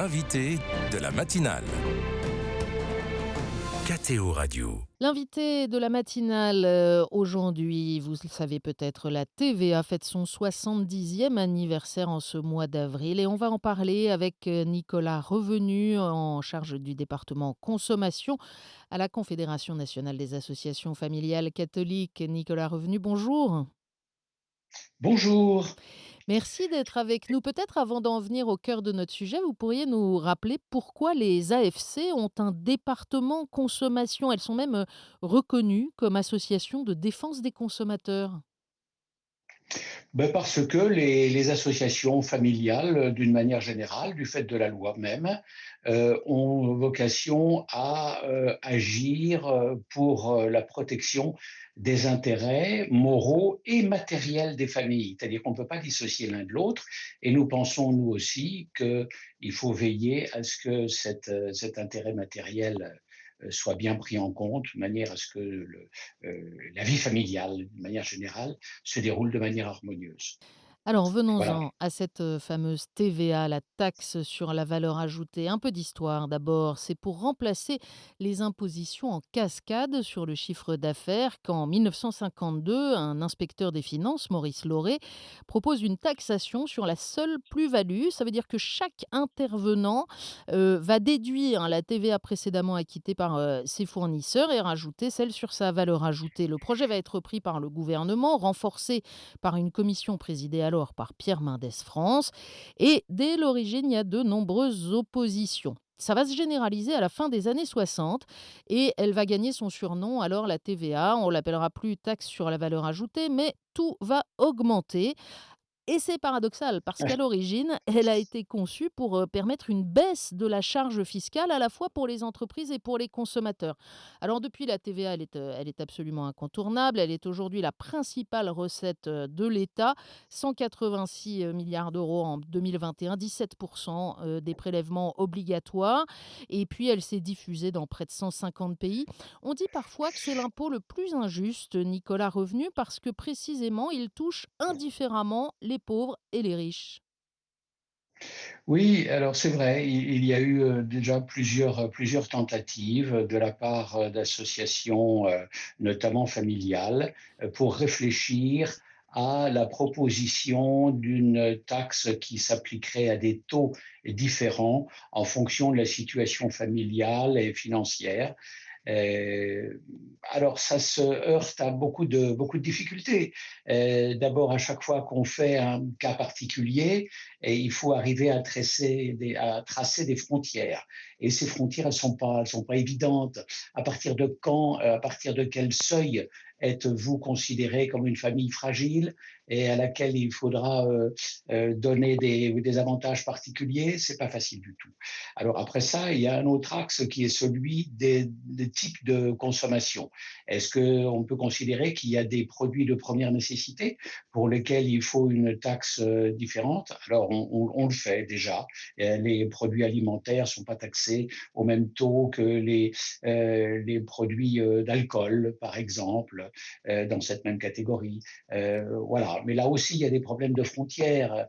l'invité de la matinale. KTO Radio. L'invité de la matinale aujourd'hui, vous le savez peut-être, la TVA fête son 70e anniversaire en ce mois d'avril et on va en parler avec Nicolas Revenu en charge du département consommation à la Confédération nationale des associations familiales catholiques. Nicolas Revenu, bonjour. Bonjour. Merci d'être avec nous. Peut-être avant d'en venir au cœur de notre sujet, vous pourriez nous rappeler pourquoi les AFC ont un département consommation. Elles sont même reconnues comme association de défense des consommateurs. Parce que les associations familiales, d'une manière générale, du fait de la loi même, ont vocation à agir pour la protection des intérêts moraux et matériels des familles. C'est-à-dire qu'on ne peut pas dissocier l'un de l'autre. Et nous pensons, nous aussi, qu'il faut veiller à ce que cet intérêt matériel soit bien pris en compte, de manière à ce que la vie familiale, de manière générale, se déroule de manière harmonieuse. Alors Voilà. venons-en à cette fameuse TVA, la taxe sur la valeur ajoutée. Un peu d'histoire d'abord. C'est pour remplacer les impositions en cascade sur le chiffre d'affaires qu'en 1952, un inspecteur des finances, Maurice Lauré, propose une taxation sur la seule plus-value. Ça veut dire que chaque intervenant va déduire la TVA précédemment acquittée par ses fournisseurs et rajouter celle sur sa valeur ajoutée. Le projet va être repris par le gouvernement, renforcé par une commission présidée alors par Pierre Mendès France. Et dès l'origine, il y a de nombreuses oppositions. Ça va se généraliser à la fin des années 60 et elle va gagner son surnom, alors la TVA. On l'appellera plus taxe sur la valeur ajoutée, mais tout va augmenter. Et c'est paradoxal parce qu'à l'origine, elle a été conçue pour permettre une baisse de la charge fiscale à la fois pour les entreprises et pour les consommateurs. Alors depuis, la TVA, elle est absolument incontournable. Elle est aujourd'hui la principale recette de l'État. 186 milliards d'euros en 2021, 17% des prélèvements obligatoires. Et puis, elle s'est diffusée dans près de 150 pays. On dit parfois que c'est l'impôt le plus injuste, Nicolas Revenu, parce que précisément, il touche indifféremment les pauvres et les riches. Oui, alors c'est vrai, il y a eu déjà plusieurs tentatives de la part d'associations, notamment familiales, pour réfléchir à la proposition d'une taxe qui s'appliquerait à des taux différents en fonction de la situation familiale et financière. Euh, alors, ça se heurte à beaucoup de difficultés. D'abord, à chaque fois qu'on fait un cas particulier, et il faut arriver à tracer des frontières. Et ces frontières, elles sont pas évidentes. À partir de quand, à partir de quel seuil êtes-vous considéré comme une famille fragile et à laquelle il faudra donner des avantages particuliers? C'est pas facile du tout. Alors après ça, il y a un autre axe qui est celui des types de consommation. Est-ce qu'on peut considérer qu'il y a des produits de première nécessité pour lesquels il faut une taxe différente? Alors on le fait déjà. Les produits alimentaires sont pas taxés au même taux que les produits d'alcool, par exemple, dans cette même catégorie. Voilà. Mais là aussi, il y a des problèmes de frontières.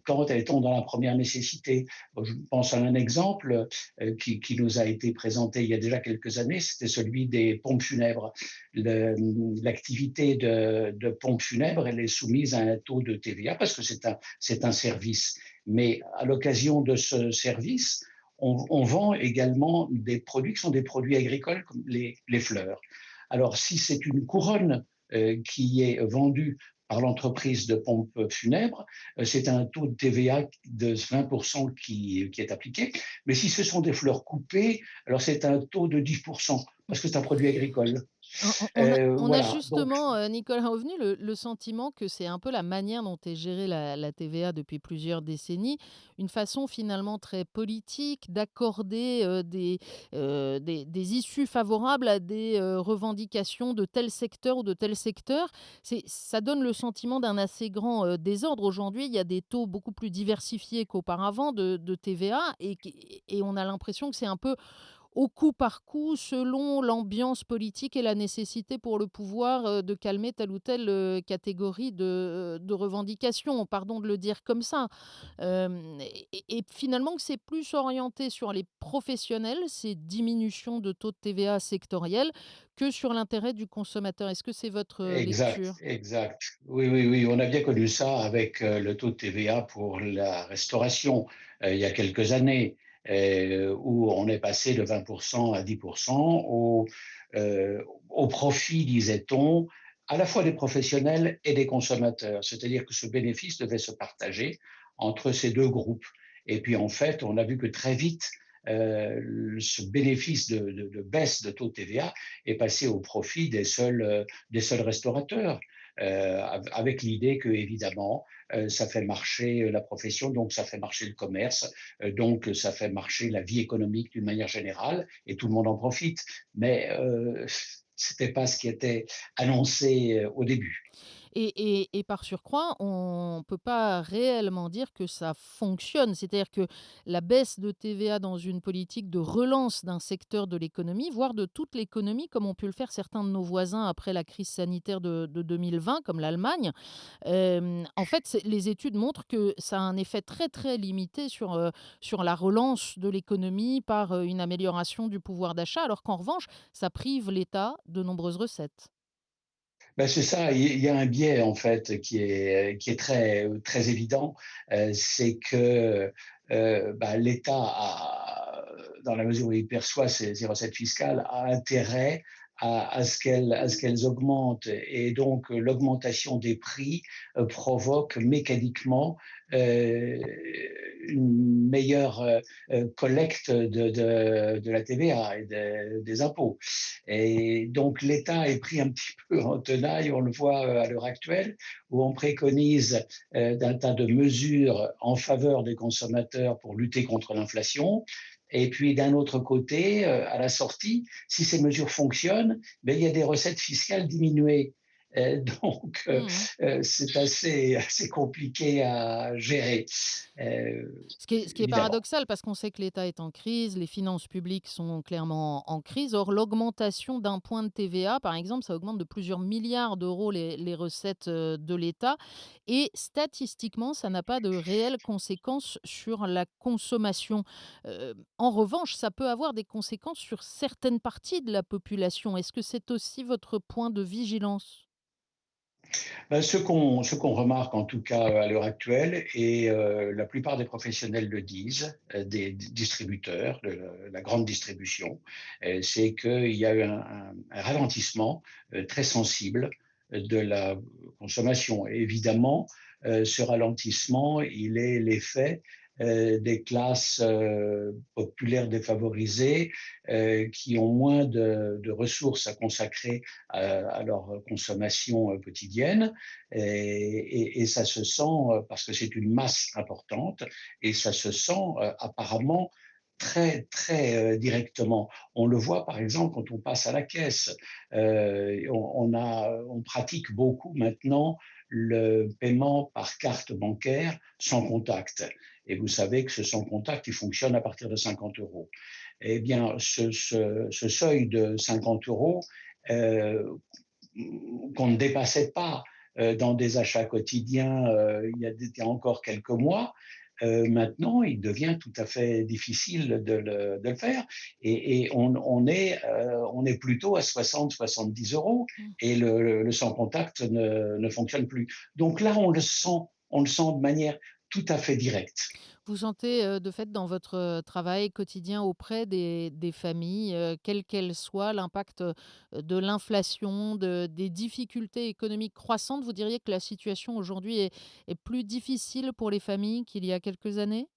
Quand est-on dans la première nécessité? Je pense à un exemple qui nous a été présenté il y a déjà quelques années, c'était celui des pompes funèbres. L'activité de pompe funèbre, elle est soumise à un taux de TVA parce que c'est un service. Mais à l'occasion de ce service, on vend également des produits qui sont des produits agricoles comme les fleurs. Alors si c'est une couronne qui est vendue par l'entreprise de pompes funèbres, c'est un taux de TVA de 20% qui est appliqué. Mais si ce sont des fleurs coupées, alors c'est un taux de 10% parce que c'est un produit agricole. On a Voilà. Donc, justement, Nicolas Revenu, le sentiment que c'est un peu la manière dont est gérée la TVA depuis plusieurs décennies, une façon finalement très politique d'accorder, des issues favorables à des, revendications de tel secteur ou de tel secteur. Ça donne le sentiment d'un assez grand, désordre. Aujourd'hui, il y a des taux beaucoup plus diversifiés qu'auparavant de TVA et on a l'impression que c'est un peu au coup par coup selon l'ambiance politique et la nécessité pour le pouvoir, de calmer telle ou telle, catégorie de revendications, pardon de le dire comme ça. Et finalement que c'est plus orienté sur les professionnels, ces diminutions de taux de TVA sectoriels, que sur l'intérêt du consommateur. Est-ce que c'est votre, Exact, lecture? exact. Oui, oui, oui, on a bien connu ça avec, le taux de TVA pour la restauration, il y a quelques années, où on est passé de 20 à 10 au profit, disait-on, à la fois des professionnels et des consommateurs. C'est-à-dire que ce bénéfice devait se partager entre ces 2 groupes et puis, en fait, on a vu que très vite, ce bénéfice de baisse de taux de TVA est passé au profit des seuls restaurateurs, avec l'idée que évidemment ça fait marcher la profession, donc ça fait marcher le commerce, donc ça fait marcher la vie économique d'une manière générale, et tout le monde en profite. Mais c'était pas ce qui était annoncé au début. Et par surcroît, on ne peut pas réellement dire que ça fonctionne. C'est-à-dire que la baisse de TVA dans une politique de relance d'un secteur de l'économie, voire de toute l'économie, comme ont pu le faire certains de nos voisins après la crise sanitaire de 2020, comme l'Allemagne, en fait, les études montrent que ça a un effet très, très limité sur la relance de l'économie par, une amélioration du pouvoir d'achat, alors qu'en revanche, ça prive l'État de nombreuses recettes. Ben, c'est ça, il y a un biais en fait qui est très, très évident, c'est que, bah, l'État a, dans la mesure où il perçoit ses recettes fiscales, a intérêt à ce qu'elles augmentent, et donc l'augmentation des prix, provoque mécaniquement, heu, une meilleure, collecte de la TVA et des impôts. Et donc l'État est pris un petit peu en tenaille, on le voit à l'heure actuelle, où on préconise d'un tas de mesures en faveur des consommateurs pour lutter contre l'inflation. Et puis d'un autre côté, à la sortie, si ces mesures fonctionnent, ben, il y a des recettes fiscales diminuées. Donc, Mmh. c'est assez compliqué à gérer, Ce qui est évidemment. paradoxal parce qu'on sait que l'État est en crise, les finances publiques sont clairement en crise. Or, l'augmentation d'un point de TVA, par exemple, ça augmente de plusieurs milliards d'euros les recettes, de l'État, et statistiquement, ça n'a pas de réelles conséquences sur la consommation. En revanche, ça peut avoir des conséquences sur certaines parties de la population. Est-ce que c'est aussi votre point de vigilance? Ce qu'on remarque en tout cas à l'heure actuelle, et la plupart des professionnels le disent, des distributeurs, de la grande distribution, c'est qu'il y a eu un ralentissement très sensible de la consommation. Et évidemment, ce ralentissement, il est l'effet des classes populaires défavorisées, qui ont moins de ressources à consacrer à leur consommation quotidienne, et ça se sent, parce que c'est une masse importante, et ça se sent apparemment très, très directement. On le voit par exemple quand on passe à la caisse. On pratique beaucoup maintenant le paiement par carte bancaire sans contact. Et vous savez que ce sans contact, il fonctionne à partir de 50 euros. Eh bien, ce seuil de 50 euros, euh, qu'on ne dépassait pas dans des achats quotidiens il y a encore quelques mois, maintenant, il devient tout à fait difficile de le faire. Et on est plutôt à 60-70 euros, et le sans contact ne fonctionne plus. Donc là, on le sent de manière tout à fait directe. Vous sentez, de fait dans votre, travail quotidien auprès des familles, quelles qu'elles soient, l'impact, de l'inflation, des difficultés économiques croissantes? Vous diriez que la situation aujourd'hui est plus difficile pour les familles qu'il y a quelques années?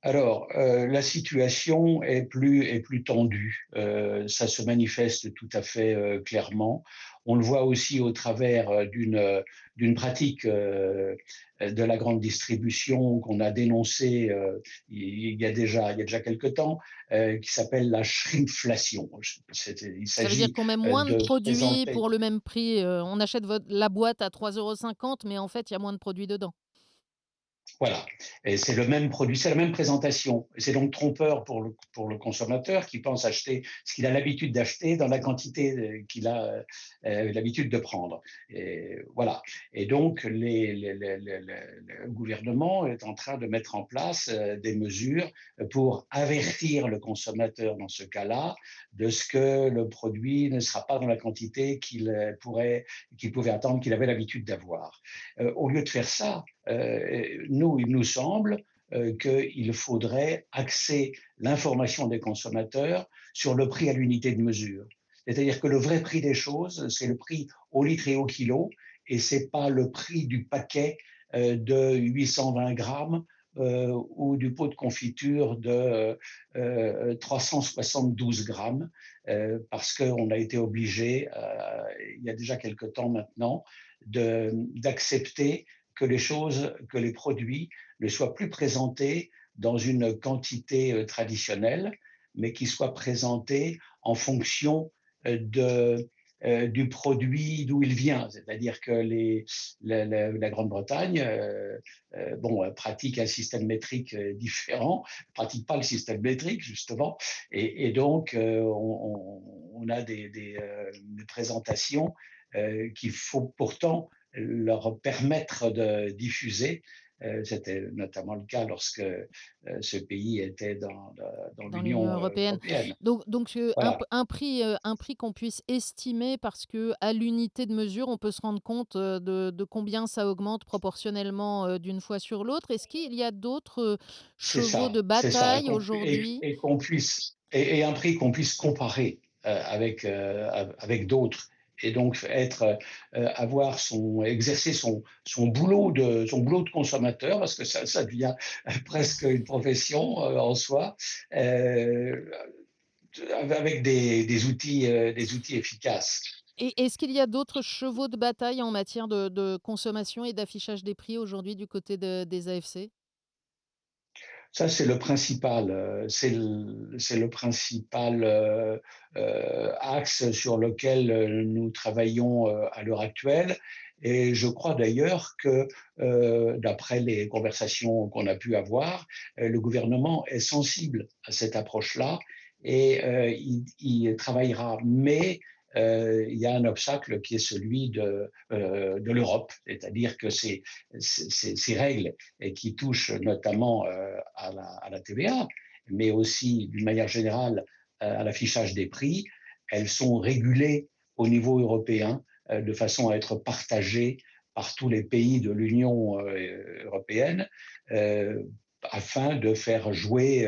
Alors, la situation est plus tendue, ça se manifeste tout à fait, clairement. On le voit aussi au travers, d'une pratique, de la grande distribution qu'on a dénoncée, il y a déjà quelque temps, qui s'appelle la shrinkflation. Il Ça veut dire s'agit, qu'on met moins de de produits présenter. pour le même prix, on achète votre la boîte à 3,50 €, mais en fait, il y a moins de produits dedans. Voilà, et c'est le même produit, c'est la même présentation. C'est donc trompeur pour le consommateur qui pense acheter ce qu'il a l'habitude d'acheter dans la quantité qu'il a l'habitude de prendre. Et voilà. Et donc, le gouvernement est en train de mettre en place des mesures pour avertir le consommateur dans ce cas-là de ce que le produit ne sera pas dans la quantité qu'il pouvait attendre, qu'il avait l'habitude d'avoir. Au lieu de faire ça, nous, il nous semble qu'il faudrait axer l'information des consommateurs sur le prix à l'unité de mesure. C'est-à-dire que le vrai prix des choses, c'est le prix au litre et au kilo, et ce n'est pas le prix du paquet de 820 grammes ou du pot de confiture de 372 grammes, parce qu'on a été obligé, il y a déjà quelque temps maintenant, d'accepter que les produits ne soient plus présentés dans une quantité traditionnelle, mais qu'ils soient présentés en fonction du produit d'où il vient. C'est-à-dire que la Grande-Bretagne pratique un système métrique différent, ne pratique pas le système métrique, justement, et donc on a des présentations qu'il faut pourtant leur permettre de diffuser. C'était notamment le cas lorsque ce pays était dans Dans l'Union l'Union européenne. européenne. Un Voilà, un prix qu'on puisse estimer parce qu'à l'unité de mesure, on peut se rendre compte, de combien ça augmente proportionnellement, d'une fois sur l'autre. Est-ce qu'il y a d'autres, chevaux de c'est ça, bataille aujourd'hui? et qu'on puisse, et un prix qu'on puisse comparer avec d'autres, et donc avoir exercer son boulot de consommateur, parce que ça devient presque une profession en soi, euh, avec des outils efficaces. Et est-ce qu'il y a d'autres chevaux de bataille en matière de consommation et d'affichage des prix aujourd'hui du côté des AFC? Ça, c'est le principal, c'est le principal axe sur lequel nous travaillons à l'heure actuelle. Et je crois d'ailleurs que, d'après les conversations qu'on a pu avoir, le gouvernement est sensible à cette approche-là et il travaillera. Mais il y a un obstacle qui est celui de l'Europe, c'est-à-dire que ces règles et qui touchent notamment à la TVA, mais aussi d'une manière générale à l'affichage des prix, elles sont régulées au niveau européen de façon à être partagées par tous les pays de l'Union européenne euh, afin de faire jouer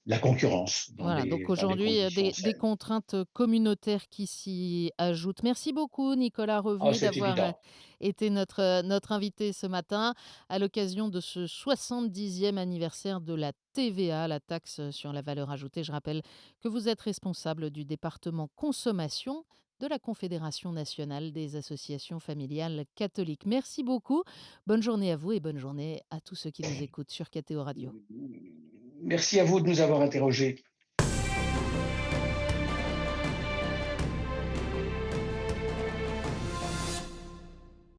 la concurrence Voilà, donc dans des aujourd'hui, conditions des saines. contraintes, communautaires qui s'y ajoutent. Merci beaucoup Nicolas Ah, Revenu c'est d'avoir, évident. été notre invité ce matin à l'occasion de ce 70e anniversaire de la TVA, la taxe sur la valeur ajoutée. Je rappelle que vous êtes responsable du département consommation de la Confédération nationale des associations familiales catholiques. Merci beaucoup. Bonne journée à vous et bonne journée à tous ceux qui nous écoutent sur KTO Radio. Merci à vous de nous avoir interrogés.